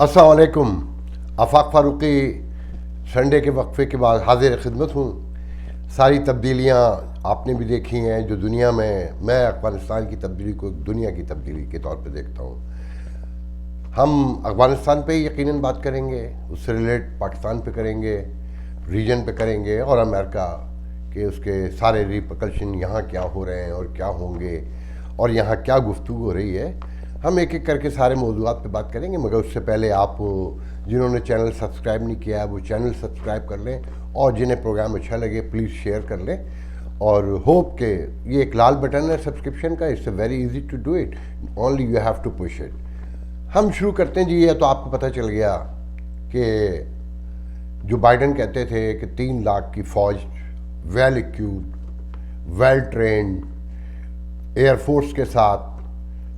السلام علیکم. آفاق فاروقی سنڈے کے وقفے کے بعد حاضر خدمت ہوں. ساری تبدیلیاں آپ نے بھی دیکھی ہیں جو دنیا میں افغانستان کی تبدیلی کو دنیا کی تبدیلی کے طور پہ دیکھتا ہوں. ہم افغانستان پہ یقیناً بات کریں گے، اس سے ریلیٹ پاکستان پہ کریں گے، ریجن پہ کریں گے، اور امریکہ کہ اس کے سارے ریپرکشن یہاں کیا ہو رہے ہیں اور کیا ہوں گے اور یہاں کیا گفتگو ہو رہی ہے. ہم ایک ایک کر کے سارے موضوعات پہ بات کریں گے، مگر اس سے پہلے آپ جنہوں نے چینل سبسکرائب نہیں کیا ہے وہ چینل سبسکرائب کر لیں، اور جنہیں پروگرام اچھا لگے پلیز شیئر کر لیں. اور ہوپ کہ یہ ایک لال بٹن ہے سبسکرپشن کا، it's a very easy to do it, only you have to push it. ہم شروع کرتے ہیں جی. یہ تو آپ کو پتہ چل گیا کہ جو بائیڈن کہتے تھے کہ 3 لاکھ کی فوج، well occupied, well trained air force کے ساتھ،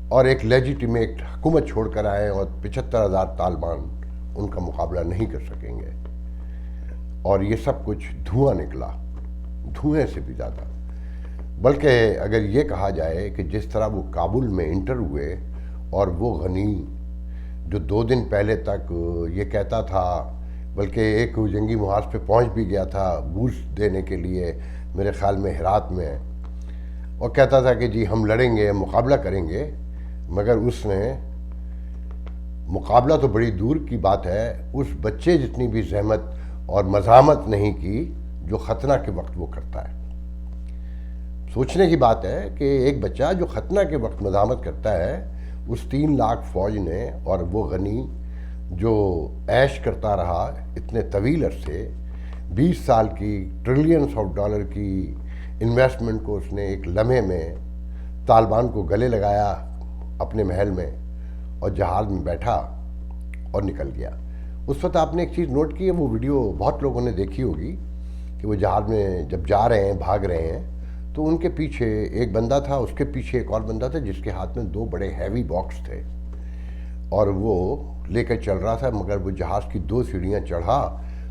اور ایک لیجیٹیمیٹ حکومت چھوڑ کر آئے، اور 75,000 طالبان ان کا مقابلہ نہیں کر سکیں گے. اور یہ سب کچھ دھواں نکلا، دھوئیں سے بھی زیادہ. بلکہ اگر یہ کہا جائے کہ جس طرح وہ کابل میں انٹر ہوئے، اور وہ غنی جو 2 دن پہلے تک یہ کہتا تھا، بلکہ ایک جنگی محاذ پہ پہنچ بھی گیا تھا بوسٹ دینے کے لیے میرے خیال میں ہرات میں، اور کہتا تھا کہ جی ہم لڑیں گے، مقابلہ کریں گے، مگر اس نے مقابلہ تو بڑی دور کی بات ہے، اس بچے جتنی بھی زحمت اور مزاحمت نہیں کی جو ختنہ کے وقت وہ کرتا ہے. سوچنے کی بات ہے کہ ایک بچہ جو ختنہ کے وقت مزاحمت کرتا ہے، اس 3 لاکھ فوج نے، اور وہ غنی جو عیش کرتا رہا اتنے طویل عرصے، 20 سال کی ٹریلینز آف ڈالر کی انویسٹمنٹ کو اس نے ایک لمحے میں طالبان کو گلے لگایا اپنے محل میں، اور جہاز میں بیٹھا اور نکل گیا. اس وقت آپ نے ایک چیز نوٹ کی ہے، وہ ویڈیو بہت لوگوں نے دیکھی ہوگی کہ وہ جہاز میں جب جا رہے ہیں، بھاگ رہے ہیں، تو ان کے پیچھے ایک بندہ تھا، اس کے پیچھے ایک اور بندہ تھا جس کے ہاتھ میں 2 بڑے ہیوی باکس تھے، اور وہ لے کر چل رہا تھا. مگر وہ جہاز کی 2 سیڑھیاں چڑھا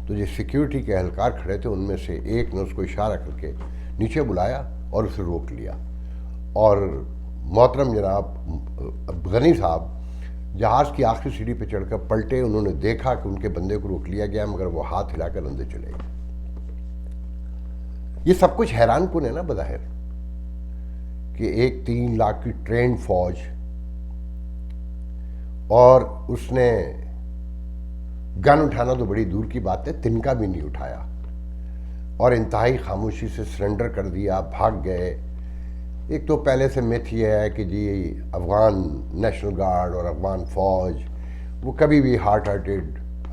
تو جو سیکیورٹی کے اہلکار کھڑے تھے ان میں سے ایک نے اس کو اشارہ کر کے نیچے بلایا اور اسے روک لیا. اور محترم جناب غنی صاحب جہاز کی آخری سیڑھی پہ چڑھ کر پلٹے. انہوں نے دیکھا کہ ان کے بندے کو روک لیا گیا، مگر وہ ہاتھ ہلا کر اندر چلے گئے. یہ سب کچھ حیران کن ہے نا بظاہر، کہ ایک 3 لاکھ کی ٹرینڈ فوج، اور اس نے گن اٹھانا تو بڑی دور کی بات ہے، تنکا بھی نہیں اٹھایا، اور انتہائی خاموشی سے سرنڈر کر دیا، بھاگ گئے. ایک تو پہلے سے میتھ یہ ہے کہ جی افغان نیشنل گارڈ اور افغان فوج وہ کبھی بھی ہارٹڈ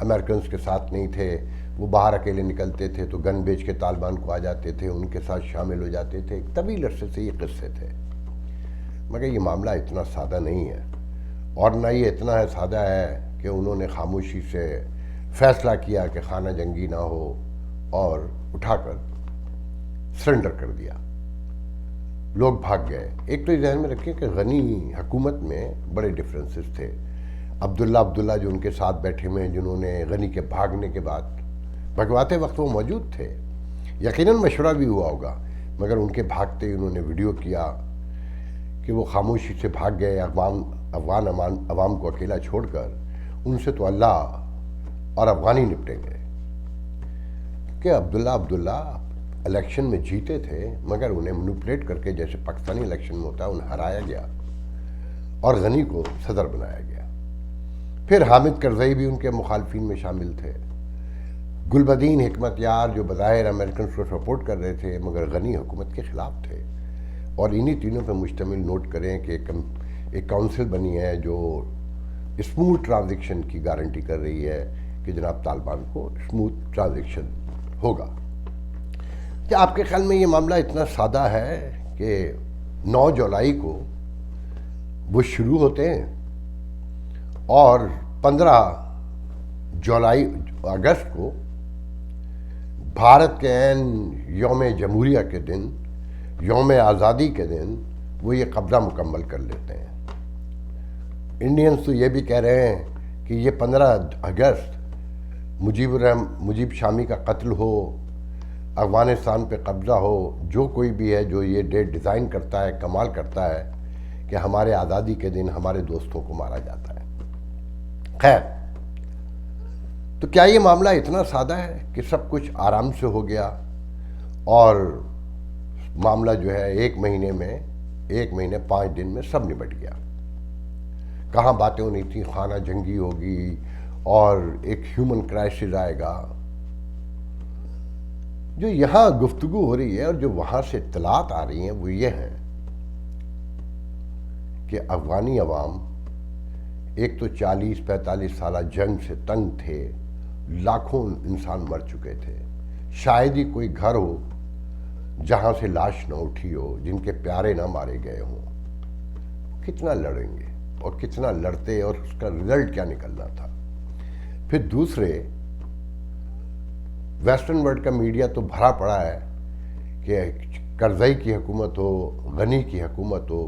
امریکنز کے ساتھ نہیں تھے. وہ باہر اکیلے نکلتے تھے تو گن بیچ کے طالبان کو آ جاتے تھے، ان کے ساتھ شامل ہو جاتے تھے. طویل عرصے سے یہ قصے تھے. مگر یہ معاملہ اتنا سادہ نہیں ہے، اور نہ یہ اتنا سادہ ہے کہ انہوں نے خاموشی سے فیصلہ کیا کہ خانہ جنگی نہ ہو اور اٹھا کر سرنڈر کر دیا. لوگ بھاگ گئے. ایک تو یہ ذہن میں رکھیں کہ غنی حکومت میں بڑے ڈفرینسز تھے. عبداللہ جو ان کے ساتھ بیٹھے ہوئے ہیں، جنہوں نے غنی کے بھاگنے کے بعد، بھگواتے وقت وہ موجود تھے، یقیناً مشورہ بھی ہوا ہوگا، مگر ان کے بھاگتے ہی انہوں نے ویڈیو کیا کہ وہ خاموشی سے بھاگ گئے افغان عوام کو اکیلا چھوڑ کر. ان سے تو اللہ اور افغانی نپٹیں گے. کہ عبداللہ الیکشن میں جیتے تھے، مگر انہیں مینوپولیٹ کر کے، جیسے پاکستانی الیکشن میں ہوتا ہے، انہیں ہرایا گیا اور غنی کو صدر بنایا گیا. پھر حامد کرزئی بھی ان کے مخالفین میں شامل تھے. گلبدین حکمت یار جو بظاہر امریکنز کو سپورٹ کر رہے تھے، مگر غنی حکومت کے خلاف تھے. اور انہی تینوں پہ مشتمل نوٹ کریں کہ ایک کونسل بنی ہے جو اسموتھ ٹرانزیکشن کی گارنٹی کر رہی ہے کہ جناب طالبان کو اسموتھ ٹرانزیکشن ہوگا. کیا آپ کے خیال میں یہ معاملہ اتنا سادہ ہے کہ 9 جولائی کو وہ شروع ہوتے ہیں، اور 15 اگست کو بھارت کے عین یوم جمہوریہ کے دن، یوم آزادی کے دن، وہ یہ قبضہ مکمل کر لیتے ہیں؟ انڈینز تو یہ بھی کہہ رہے ہیں کہ یہ 15 اگست مجیب شامی کا قتل ہو، افغانستان پہ قبضہ ہو، جو کوئی بھی ہے جو یہ ڈیٹ ڈیزائن کرتا ہے، کمال کرتا ہے کہ ہمارے آزادی کے دن ہمارے دوستوں کو مارا جاتا ہے. خیر، تو کیا یہ معاملہ اتنا سادہ ہے کہ سب کچھ آرام سے ہو گیا اور معاملہ جو ہے ایک مہینے 5 دن میں سب نبٹ گیا؟ کہاں باتیں ہونی تھیں خانہ جنگی ہوگی اور ایک ہیومن کرائسس آئے گا. جو یہاں گفتگو ہو رہی ہے اور جو وہاں سے اطلاعات آ رہی ہیں وہ یہ ہیں کہ افغانی عوام ایک تو 40-45 سالہ جنگ سے تنگ تھے، لاکھوں انسان مر چکے تھے، شاید ہی کوئی گھر ہو جہاں سے لاش نہ اٹھی ہو، جن کے پیارے نہ مارے گئے ہوں. کتنا لڑیں گے اور کتنا لڑتے اور اس کا رزلٹ کیا نکلنا تھا. پھر دوسرے ویسٹرن ورلڈ کا میڈیا تو بھرا پڑا ہے کہ کرزئی کی حکومت ہو، غنی کی حکومت ہو،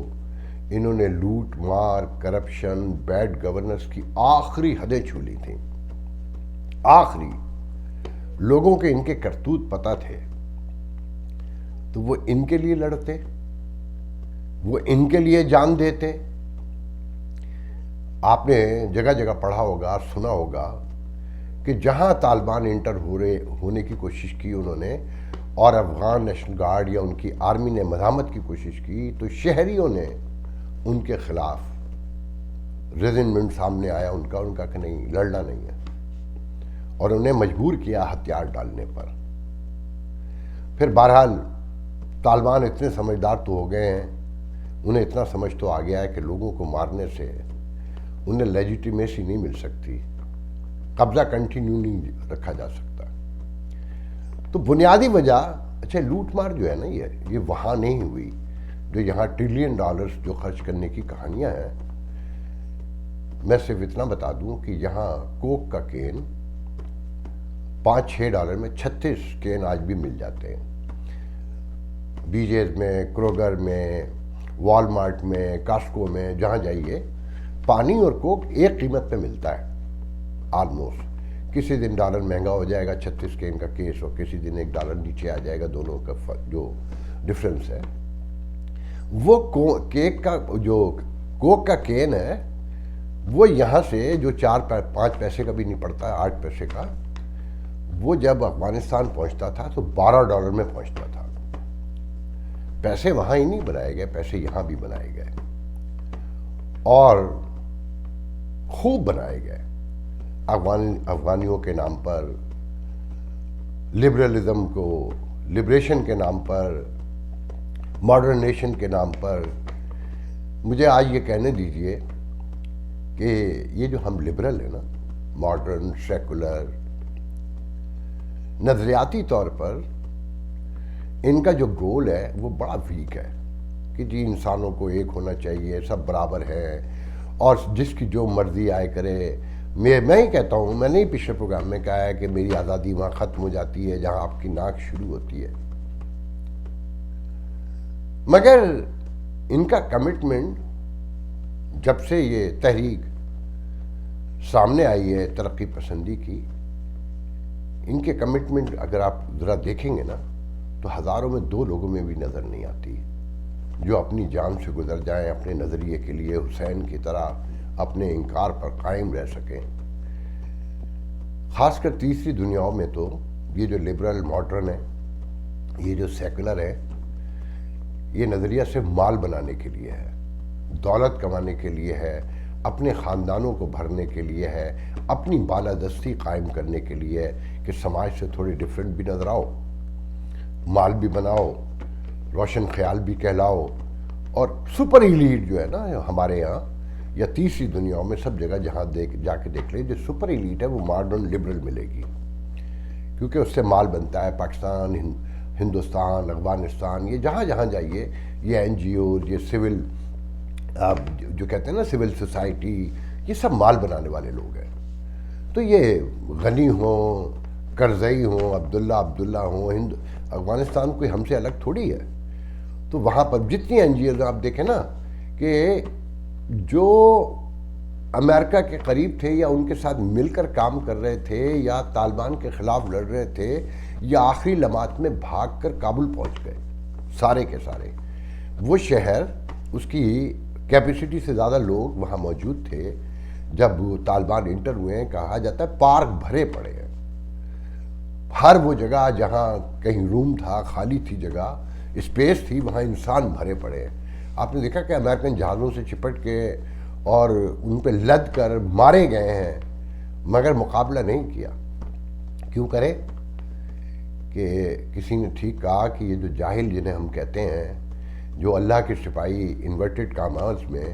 انہوں نے لوٹ مار، کرپشن، بیڈ گورننس کی آخری حدیں چھو لی تھیں. آخری لوگوں کے ان کے کرتوت پتہ تھے تو وہ ان کے لیے لڑتے، وہ ان کے لیے جان دیتے. آپ نے جگہ جگہ پڑھا ہوگا، سنا ہوگا کہ جہاں طالبان انٹر ہونے کی کوشش کی انہوں نے اور افغان نیشنل گارڈ یا ان کی آرمی نے مزاحمت کی کوشش کی تو شہریوں نے ان کے خلاف ریزنمنٹ سامنے آیا ان کا کہ نہیں، لڑنا نہیں ہے، اور انہیں مجبور کیا ہتھیار ڈالنے پر. پھر بہرحال طالبان اتنے سمجھدار تو ہو گئے ہیں، انہیں اتنا سمجھ تو آ گیا ہے کہ لوگوں کو مارنے سے انہیں لیجیٹیمیسی نہیں مل سکتی، قبضہ کنٹینیو نہیں رکھا جا سکتا. تو بنیادی وجہ اچھا لوٹ مار جو ہے نا یہ وہاں نہیں ہوئی جو یہاں $1 ٹریلین جو خرچ کرنے کی کہانیاں ہیں. میں صرف اتنا بتا دوں کہ یہاں کوک کا کین $5-6 میں 36 کین آج بھی مل جاتے ہیں. بیجیز میں، کروگر میں، والمارٹ میں، کاسکو میں، جہاں جائیے پانی اور کوک ایک قیمت پہ ملتا ہے آلموسٹ. کسی دن ڈالر مہنگا ہو جائے گا 36 کین کا کیس، اور کسی دن $1 نیچے آ جائے گا، دونوں کا جو ڈفرنس ہے. وہ کوک کا کین ہے وہ یہاں سے جو 4-5 پیسے کا بھی نہیں پڑتا ہے، 8 پیسے کا، وہ جب افغانستان پہنچتا تھا تو $12 میں پہنچتا تھا. پیسے وہاں ہی نہیں بنائے گئے، پیسے یہاں بھی بنائے گئے اور خوب بنائے گئے. افغانیوں کے نام پر، لبرلزم کو، لبریشن کے نام پر، ماڈرنیشن کے نام پر. مجھے آج یہ کہنے دیجئے کہ یہ جو ہم لبرل ہیں نا، ماڈرن، سیکولر، نظریاتی طور پر ان کا جو گول ہے وہ بڑا ویک ہے کہ جی انسانوں کو ایک ہونا چاہیے، سب برابر ہیں اور جس کی جو مرضی آئے کرے. میں ہی کہتا ہوں، میں نے ہی پچھلے پروگرام میں کہا ہے کہ میری آزادی وہاں ختم ہو جاتی ہے جہاں آپ کی ناک شروع ہوتی ہے. مگر ان کا کمٹمنٹ جب سے یہ تحریک سامنے آئی ہے ترقی پسندی کی، ان کے کمٹمنٹ اگر آپ ذرا دیکھیں گے نا تو ہزاروں میں 2 لوگوں میں بھی نظر نہیں آتی جو اپنی جان سے گزر جائیں اپنے نظریے کے لیے، حسین کی طرح اپنے انکار پر قائم رہ سکیں. خاص کر تیسری دنیاؤں میں تو یہ جو لبرل ماڈرن ہے، یہ جو سیکولر ہے، یہ نظریہ صرف مال بنانے کے لیے ہے، دولت کمانے کے لیے ہے، اپنے خاندانوں کو بھرنے کے لیے ہے، اپنی بالادستی قائم کرنے کے لیے ہے کہ سماج سے تھوڑی ڈیفرنٹ بھی نظر آؤ، مال بھی بناؤ، روشن خیال بھی کہلاؤ. اور سپر ایلیٹ جو ہے نا ہمارے یہاں یا تیسری دنیاؤں میں سب جگہ جہاں جا کے دیکھ لیں، جو سپر ایلیٹ ہے وہ ماڈرن لبرل ملے گی، کیونکہ اس سے مال بنتا ہے. پاکستان، ہندوستان، افغانستان، یہ جہاں جہاں جائیے یہ NGOs، یہ سول جو کہتے ہیں نا سول سوسائٹی، یہ سب مال بنانے والے لوگ ہیں. تو یہ غنی ہوں، کرزئی ہوں، عبداللہ ہوں، افغانستان کوئی ہم سے الگ تھوڑی ہے. تو وہاں پر جتنی NGOs آپ دیکھیں نا کہ جو امریکہ کے قریب تھے یا ان کے ساتھ مل کر کام کر رہے تھے یا طالبان کے خلاف لڑ رہے تھے یا آخری لمحات میں بھاگ کر کابل پہنچ گئے، سارے کے سارے. وہ شہر، اس کی کیپیسٹی سے زیادہ لوگ وہاں موجود تھے جب طالبان انٹر ہوئے ہیں کہا جاتا ہے پارک بھرے پڑے ہیں، ہر وہ جگہ جہاں کہیں روم تھا، خالی تھی جگہ، اسپیس تھی، وہاں انسان بھرے پڑے ہیں۔ آپ نے دیکھا کہ امریکن جہازوں سے چپٹ کے اور ان پہ لد کر مارے گئے ہیں، مگر مقابلہ نہیں کیا۔ کیوں کرے؟ کہ کسی نے ٹھیک کہا کہ یہ جو جاہل جنہیں ہم کہتے ہیں، جو اللہ کے سپاہی انورٹڈ کاماز میں،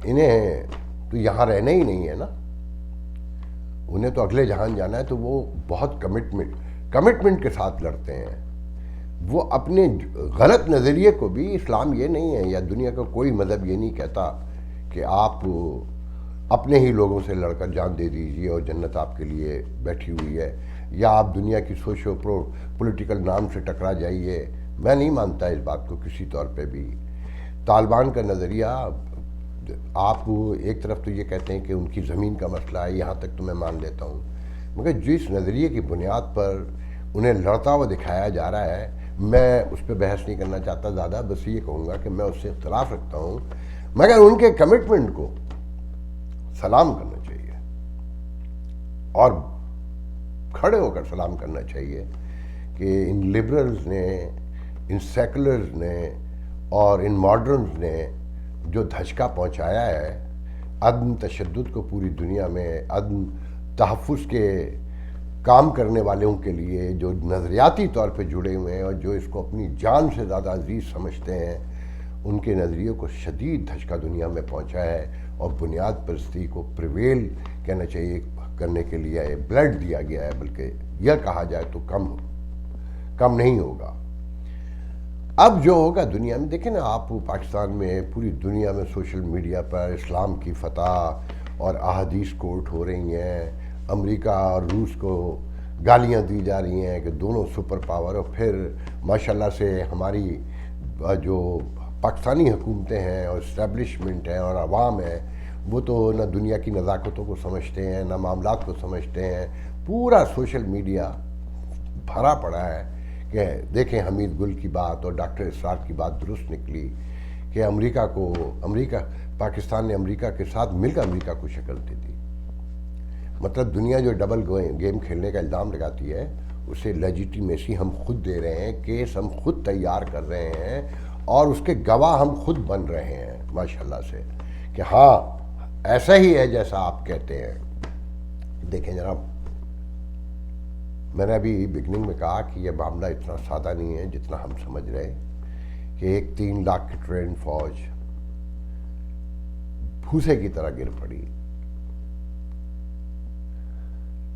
انہیں تو یہاں رہنا ہی نہیں ہے نا، انہیں تو اگلے جہان جانا ہے، تو وہ بہت کمٹمنٹ کے ساتھ لڑتے ہیں۔ وہ اپنے غلط نظریے کو بھی، اسلام یہ نہیں ہے یا دنیا کا کوئی مذہب یہ نہیں کہتا کہ آپ اپنے ہی لوگوں سے لڑ کر جان دے دیجئے اور جنت آپ کے لیے بیٹھی ہوئی ہے، یا آپ دنیا کی سوشو پولیٹیکل نام سے ٹکرا جائیے۔ میں نہیں مانتا اس بات کو کسی طور پہ بھی۔ طالبان کا نظریہ، آپ ایک طرف تو یہ کہتے ہیں کہ ان کی زمین کا مسئلہ ہے، یہاں تک تو میں مان لیتا ہوں، مگر جس نظریے کی بنیاد پر انہیں لڑتا ہوا دکھایا جا رہا ہے، میں اس پہ بحث نہیں کرنا چاہتا زیادہ، بس یہ کہوں گا کہ میں اس سے اختلاف رکھتا ہوں، مگر ان کے کمٹمنٹ کو سلام کرنا چاہیے اور کھڑے ہو کر سلام کرنا چاہیے کہ ان لبرلز نے، ان سیکولرز نے اور ان ماڈرنز نے جو دھچکا پہنچایا ہے عدم تشدد کو پوری دنیا میں، عدم تحفظ کے کام کرنے والوں کے لیے جو نظریاتی طور پہ جڑے ہوئے ہیں اور جو اس کو اپنی جان سے زیادہ عزیز سمجھتے ہیں، ان کے نظریوں کو شدید دھچکا دنیا میں پہنچا ہے، اور بنیاد پرستی کو پریویل کہنا چاہیے کرنے کے لیے بلڈ دیا گیا ہے، بلکہ یہ کہا جائے تو کم نہیں ہوگا۔ اب جو ہوگا دنیا میں، دیکھیں نا آپ، پاکستان میں، پوری دنیا میں سوشل میڈیا پر اسلام کی فتح اور احادیث کوٹ ہو رہی ہیں، امریکہ اور روس کو گالیاں دی جا رہی ہیں کہ دونوں سپر پاور، اور پھر ماشاءاللہ سے ہماری جو پاکستانی حکومتیں ہیں اور اسٹیبلشمنٹ ہیں اور عوام ہیں، وہ تو نہ دنیا کی نزاکتوں کو سمجھتے ہیں، نہ معاملات کو سمجھتے ہیں۔ پورا سوشل میڈیا بھرا پڑا ہے کہ دیکھیں حمید گل کی بات اور ڈاکٹر اسرار کی بات درست نکلی کہ پاکستان نے امریکہ کے ساتھ مل کر امریکہ کو شکل دے دی۔ مطلب دنیا جو ڈبل گیم کھیلنے کا الزام لگاتی ہے، اسے لیجیٹیمیسی ہم خود دے رہے ہیں، کیس ہم خود تیار کر رہے ہیں، اور اس کے گواہ ہم خود بن رہے ہیں ماشاءاللہ سے کہ ہاں ایسا ہی ہے جیسا آپ کہتے ہیں۔ دیکھیں جناب، میں نے ابھی بگننگ میں کہا کہ یہ معاملہ اتنا سادہ نہیں ہے جتنا ہم سمجھ رہے ہیں کہ ایک 3 لاکھ کی ٹرین فوج بھوسے کی طرح گر پڑی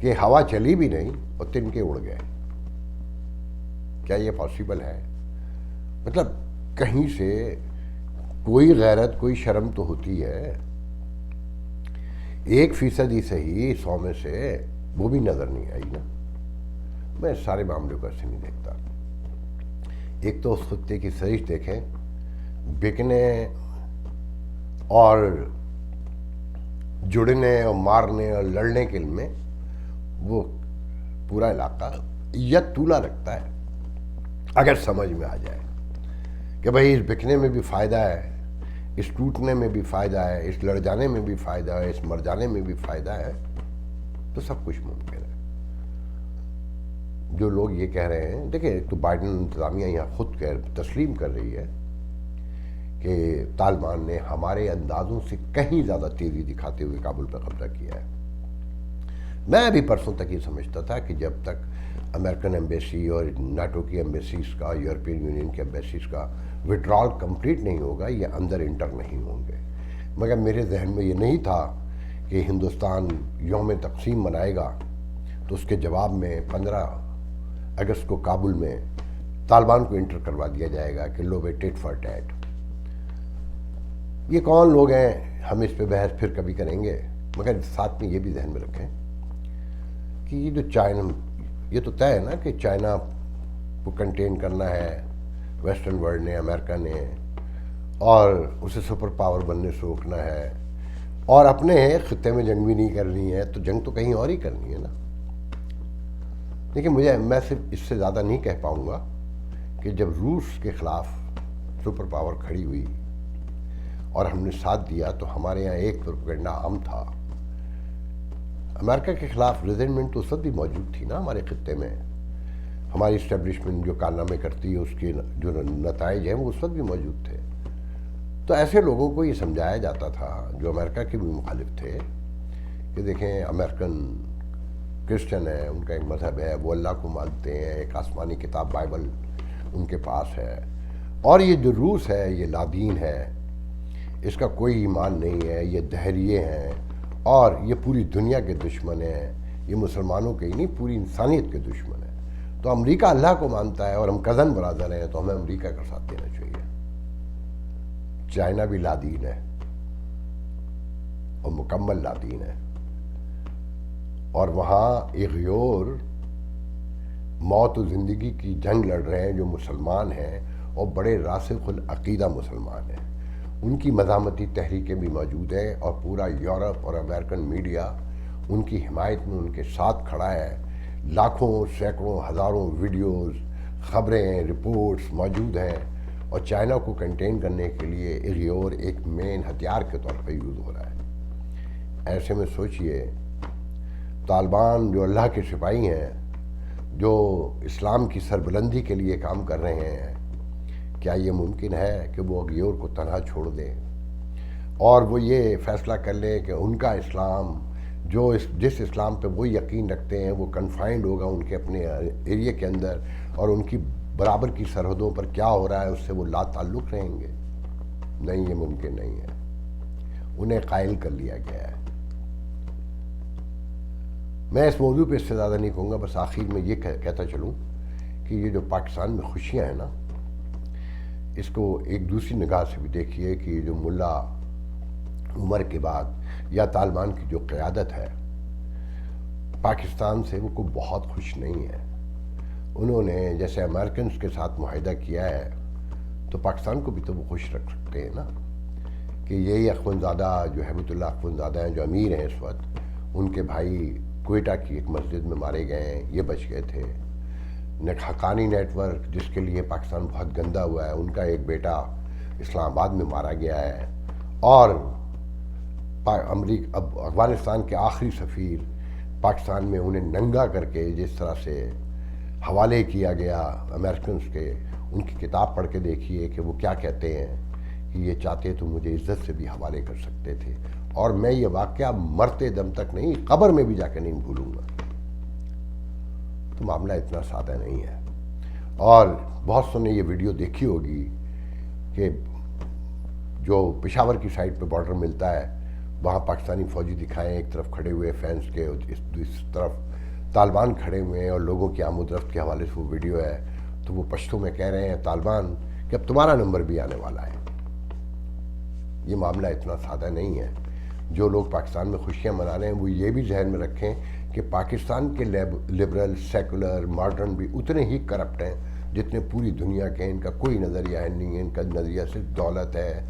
کہ ہوا چلی بھی نہیں اور تنکے اڑ گئے۔ کیا یہ پاسبل ہے؟ مطلب کہیں سے کوئی غیرت، کوئی شرم تو ہوتی ہے۔ 1% ہی صحیح 100 میں سے، وہ بھی نظر نہیں آئی نا۔ میں سارے معاملوں کو ایسے نہیں دیکھتا۔ ایک تو اس خطے کی سرچ دیکھیں، بکنے اور جڑنے اور مارنے اور لڑنے کے علم میں وہ پورا علاقہ یک طولہ رکھتا ہے، اگر سمجھ میں آ جائے کہ بھئی اس بکنے میں بھی فائدہ ہے، اس ٹوٹنے میں بھی فائدہ ہے، اس لڑ جانے میں بھی فائدہ ہے، اس مر جانے میں بھی فائدہ ہے، تو سب کچھ ممکن ہے۔ جو لوگ یہ کہہ رہے ہیں، دیکھیں ایک تو بائیڈن انتظامیہ یہاں خود تسلیم کر رہی ہے کہ طالبان نے ہمارے اندازوں سے کہیں زیادہ تیزی دکھاتے ہوئے کابل پر قبضہ کیا ہے۔ میں ابھی پرسوں تک یہ سمجھتا تھا کہ جب تک امریکن ایمبیسی اور نیٹو کی ایمبیسیز کا، یورپین یونین کی ایمبیسیز کا وڈرال کمپلیٹ نہیں ہوگا، یہ اندر انٹر نہیں ہوں گے، مگر میرے ذہن میں یہ نہیں تھا کہ ہندوستان یوم تقسیم منائے گا تو اس کے جواب میں 15 اگست کو کابل میں طالبان کو انٹر کروا دیا جائے گا کہ لو بے ٹیٹ فار ٹیٹ۔ یہ کون لوگ ہیں؟ ہم اس پہ بحث پھر کبھی کریں گے، مگر ساتھ میں یہ بھی ذہن میں رکھیں کہ یہ جو چائنا، یہ تو طے ہے نا کہ چائنا کو کنٹین کرنا ہے ویسٹرن ورلڈ نے، امریکہ نے، اور اسے سپر پاور بننے سے روکنا ہے، اور اپنے خطے میں جنگ بھی نہیں کرنی ہے، تو جنگ تو کہیں اور ہی کرنی ہے نا۔ لیکن میں صرف اس سے زیادہ نہیں کہہ پاؤں گا کہ جب روس کے خلاف سپر پاور کھڑی ہوئی اور ہم نے ساتھ دیا تو ہمارے یہاں ایک پروپیگنڈا عام تھا. امریکہ کے خلاف ریزنمنٹ تو اس وقت بھی موجود تھی نا ہمارے خطے میں. ہماری اسٹیبلشمنٹ جو کارنامے کرتی ہے اس کے جو نتائج ہیں وہ اس وقت بھی موجود تھے. تو ایسے لوگوں کو یہ سمجھایا جاتا تھا جو امریکہ کے بھی مخالف تھے کہ دیکھیں امریکن کرسچن ہیں, ان کا ایک مذہب ہے, وہ اللہ کو مانتے ہیں, ایک آسمانی کتاب بائبل ان کے پاس ہے, اور یہ جو روس ہے یہ لادین ہے, اس کا کوئی ایمان نہیں ہے, یہ دہریے ہیں اور یہ پوری دنیا کے دشمن ہیں, یہ مسلمانوں کے ہی نہیں پوری انسانیت کے دشمن ہیں. تو امریکہ اللہ کو مانتا ہے اور ہم کزن برادر ہیں تو ہمیں امریکہ کا ساتھ دینا چاہیے. چائنا بھی لادین ہے اور مکمل لادین ہے, اور وہاں اغیور موت و زندگی کی جنگ لڑ رہے ہیں جو مسلمان ہیں اور بڑے راسخ العقیدہ مسلمان ہیں. ان کی مزاحمتی تحریکیں بھی موجود ہیں اور پورا یورپ اور امریکن میڈیا ان کی حمایت میں ان کے ساتھ کھڑا ہے. لاکھوں سینکڑوں ہزاروں ویڈیوز, خبریں, رپورٹس موجود ہیں, اور چائنا کو کنٹین کرنے کے لیے اغیور ایک مین ہتھیار کے طور پر یوز ہو رہا ہے. ایسے میں سوچئے طالبان جو اللہ کے سپاہی ہیں, جو اسلام کی سربلندی کے لیے کام کر رہے ہیں, کیا یہ ممکن ہے کہ وہ اغیور کو تنہا چھوڑ دیں اور وہ یہ فیصلہ کر لیں کہ ان کا اسلام جس اسلام پہ وہ یقین رکھتے ہیں وہ کنفائنڈ ہوگا ان کے اپنے ایریے کے اندر, اور ان کی برابر کی سرحدوں پر کیا ہو رہا ہے اس سے وہ لا تعلق رہیں گے؟ نہیں, یہ ممکن نہیں ہے. انہیں قائل کر لیا گیا ہے. میں اس موضوع پہ اس سے زیادہ نہیں کہوں گا, بس آخر میں یہ کہتا چلوں کہ یہ جو پاکستان میں خوشیاں ہیں نا, اس کو ایک دوسری نگاہ سے بھی دیکھیے کہ یہ جو ملا عمر کے بعد یا طالبان کی جو قیادت ہے پاکستان سے, وہ کو بہت خوش نہیں ہے. انہوں نے جیسے امریکنز کے ساتھ معاہدہ کیا ہے تو پاکستان کو بھی تو وہ خوش رکھ سکتے ہیں نا, کہ یہی اخونزادہ جو ہیبت اللہ اخونزادہ ہیں جو امیر ہیں اس وقت, ان کے بھائی کوئٹہ کی ایک مسجد میں مارے گئے ہیں, یہ بچ گئے تھے. حقانی نیٹ ورک جس کے لیے پاکستان بہت گندا ہوا ہے, ان کا ایک بیٹا اسلام آباد میں مارا گیا ہے, اور افغانستان کے آخری سفیر پاکستان میں انہیں ننگا کر کے جس طرح سے حوالے کیا گیا امریکنز کے, ان کی کتاب پڑھ کے دیکھیے کہ وہ کیا کہتے ہیں کہ یہ چاہتے تو مجھے عزت سے بھی حوالے کر سکتے تھے, اور میں یہ واقعہ مرتے دم تک نہیں, قبر میں بھی جا کے نہیں بھولوں گا. تو معاملہ اتنا سادہ نہیں ہے. اور بہت سو نے یہ ویڈیو دیکھی ہوگی کہ جو پشاور کی سائڈ پہ بارڈر ملتا ہے وہاں پاکستانی فوجی دکھائیں ایک طرف کھڑے ہوئے فینس کے, اس طرف طالبان کھڑے ہوئے ہیں, اور لوگوں کی آمد رفت کے حوالے سے وہ ویڈیو ہے. تو وہ پشتوں میں کہہ رہے ہیں طالبان کہ اب تمہارا نمبر بھی آنے والا ہے. یہ معاملہ اتنا سادہ نہیں ہے. جو لوگ پاکستان میں خوشیاں منا رہے ہیں وہ یہ بھی ذہن میں رکھیں کہ پاکستان کے لبرل, سیکولر, ماڈرن بھی اتنے ہی کرپٹ ہیں جتنے پوری دنیا کے. ان کا کوئی نظریہ نہیں ہے, ان کا نظریہ صرف دولت ہے,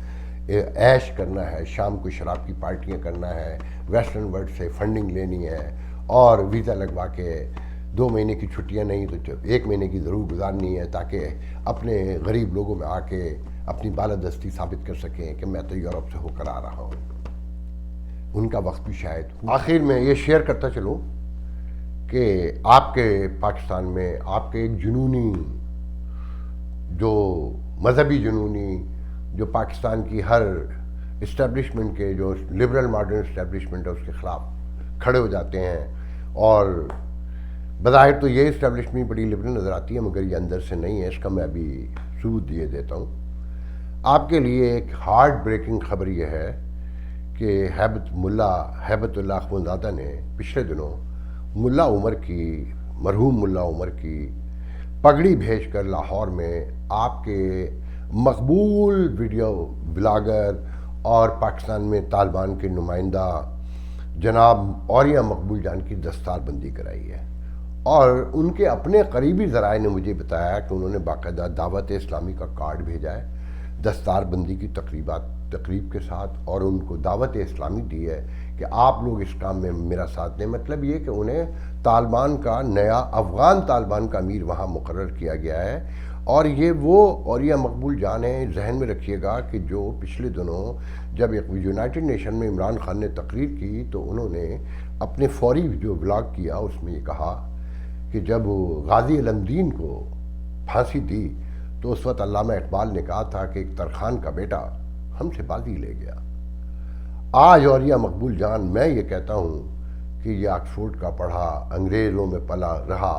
عیش کرنا ہے, شام کو شراب کی پارٹیاں کرنا ہے, ویسٹرن ورلڈ سے فنڈنگ لینی ہے, اور ویزا لگوا کے 2 مہینے کی چھٹیاں نہیں تو 1 مہینے کی ضرور گزارنی ہے, تاکہ اپنے غریب لوگوں میں آ کے اپنی بالادستی ثابت کر سکیں کہ میں تو یورپ سے ہو کر آ رہا ہوں. ان کا وقت بھی شاید. آخر میں یہ شیئر کرتا چلوں کہ آپ کے پاکستان میں آپ کے ایک جنونی, جو مذہبی جنونی, جو پاکستان کی ہر اسٹیبلشمنٹ کے, جو لبرل ماڈرن اسٹیبلشمنٹ ہے اس کے خلاف کھڑے ہو جاتے ہیں, اور بظاہر تو یہ اسٹیبلشمنٹ بڑی لبرل نظر آتی ہے مگر یہ اندر سے نہیں ہے. اس کا میں ابھی ثبوت دیے دیتا ہوں آپ کے لیے. ایک ہارٹ بریکنگ خبر یہ ہے کہ ہیبت اللہ اخونزادہ نے پچھلے دنوں ملا عمر کی, مرحوم ملا عمر کی پگڑی بھیج کر لاہور میں آپ کے مقبول ویڈیو بلاگر اور پاکستان میں طالبان کے نمائندہ جناب اوریہ مقبول جان کی دستار بندی کرائی ہے. اور ان کے اپنے قریبی ذرائع نے مجھے بتایا کہ انہوں نے باقاعدہ دعوت اسلامی کا کارڈ بھیجا ہے دستار بندی کی تقریب کے ساتھ, اور ان کو دعوت اسلامی دی ہے کہ آپ لوگ اس کام میں میرا ساتھ دیں. مطلب یہ کہ انہیں طالبان کا نیا افغان طالبان کا امیر وہاں مقرر کیا گیا ہے, اور یہ وہ اوریہ مقبول جان ہیں، ذہن میں رکھیے گا کہ جو پچھلے دنوں جب ایک یونائٹڈ نیشن میں عمران خان نے تقریر کی تو انہوں نے اپنے فوری جو بلاگ کیا اس میں یہ کہا کہ جب غازی علم دین کو پھانسی دی تو اس وقت علامہ اقبال نے کہا تھا کہ ایک ترخان کا بیٹا ہم سے بازی لے گیا۔ آج اوریہ مقبول جان میں یہ کہتا ہوں کہ یہ آکسفورڈ کا پڑھا، انگریزوں میں پلا رہا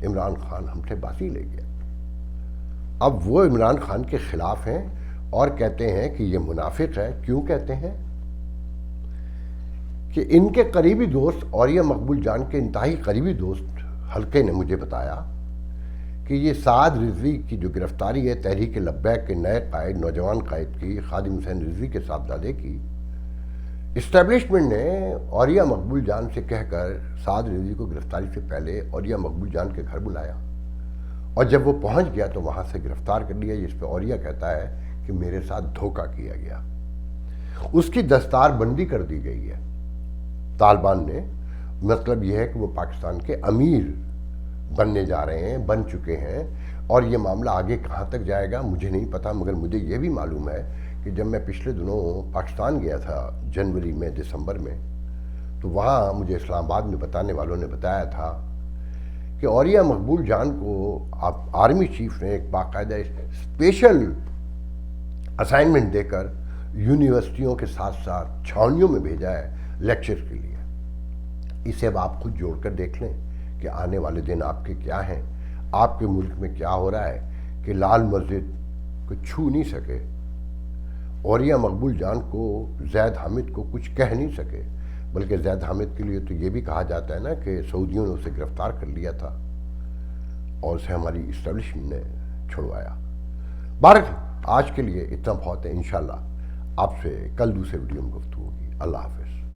عمران خان ہم سے بازی لے گیا۔ اب وہ عمران خان کے خلاف ہیں اور کہتے ہیں کہ یہ منافق ہے۔ کیوں کہتے ہیں؟ کہ ان کے قریبی دوست اوریہ مقبول جان کے انتہائی قریبی دوست حلقے نے مجھے بتایا کہ یہ سعد رضوی کی جو گرفتاری ہے تحریک لبیک کے نئے قائد، نوجوان قائد کی، خادم حسین رضوی کے صاحبزادے کی، اسٹیبلشمنٹ نے اوریہ مقبول جان سے کہہ کر سعد رضوی کو گرفتاری سے پہلے اوریہ مقبول جان کے گھر بلایا، اور جب وہ پہنچ گیا تو وہاں سے گرفتار کر لیا، جس پہ اوریہ کہتا ہے کہ میرے ساتھ دھوکہ کیا گیا۔ اس کی دستار بندی کر دی گئی ہے طالبان نے۔ مطلب یہ ہے کہ وہ پاکستان کے امیر بننے جا رہے ہیں، بن چکے ہیں، اور یہ معاملہ آگے کہاں تک جائے گا مجھے نہیں پتا، مگر مجھے یہ بھی معلوم ہے کہ جب میں پچھلے دنوں پاکستان گیا تھا جنوری میں، دسمبر میں، تو وہاں مجھے اسلام آباد میں بتانے والوں نے بتایا تھا کہ اوریہ مقبول جان کو آرمی چیف نے ایک باقاعدہ اسپیشل اسائنمنٹ دے کر یونیورسٹیوں کے ساتھ ساتھ چھاؤنیوں میں بھیجا ہے لیکچر کے لیے۔ اسے اب آپ خود جوڑ کر دیکھ لیں کہ آنے والے دن آپ کے کیا ہیں، آپ کے ملک میں کیا ہو رہا ہے کہ لال مسجد کو چھو نہیں سکے، اوریہ مقبول جان کو، زید حامد کو کچھ کہہ نہیں سکے، بلکہ زید حامد کے لیے تو یہ بھی کہا جاتا ہے نا کہ سعودیوں نے اسے گرفتار کر لیا تھا اور اسے ہماری اسٹیبلشمنٹ نے چھڑوایا۔ بہرحال آج کے لیے اتنا بہت ہے، انشاءاللہ آپ سے کل دوسرے ویڈیو میں گفتگو ہوگی۔ اللہ حافظ۔